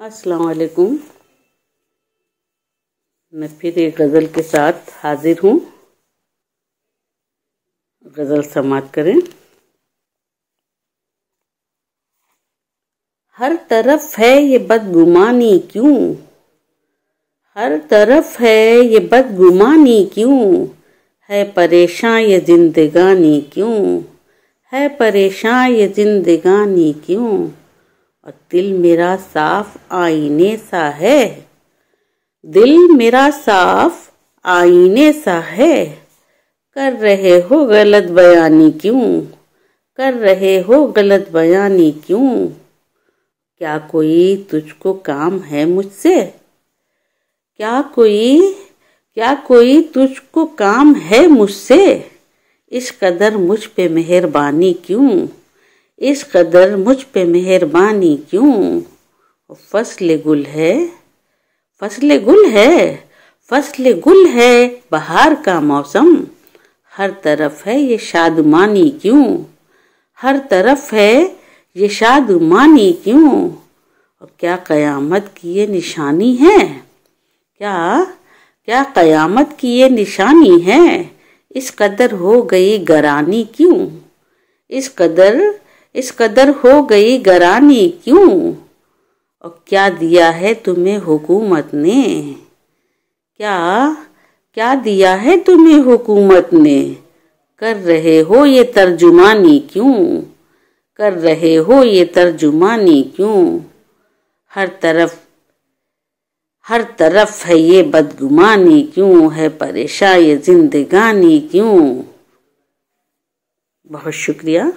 अस्सलाम वालेकुम। मैं फिर एक गज़ल के साथ हाजिर हूँ। गज़ल समाअत करें। हर तरफ है ये बदगुमानी क्यों, हर तरफ है ये बदगुमानी क्यों, है परेशान ये जिंदगानी क्यों, है परेशान ये जिंदगानी क्यों। और दिल मेरा साफ आईने सा है, दिल मेरा साफ आईने सा है। कर रहे हो गलत बयानी क्यों, कर रहे हो गलत बयानी क्यों। क्या कोई तुझको काम है मुझसे, क्या कोई तुझको काम है मुझसे। इस कदर मुझ पे मेहरबानी क्यों, इस कदर मुझ पे मेहरबानी क्यों। फसले गुल है, फसले गुल है, फसले गुल है बहार का मौसम। हर तरफ है ये शादमानी क्यों, हर तरफ है ये शादमानी क्यों। और क्या कयामत की ये निशानी है, क्या कयामत की ये निशानी है। इस कदर हो गई गरानी क्यों, इस कदर हो गई गरानी क्यों। और क्या दिया है तुम्हें हुकूमत ने, क्या दिया है तुम्हें हुकूमत ने। कर रहे हो ये तर्जुमानी क्यों, कर रहे हो ये तर्जुमानी क्यों। हर तरफ है ये बदगुमानी क्यों, है परेशान ये जिंदगानी क्यों। बहुत शुक्रिया।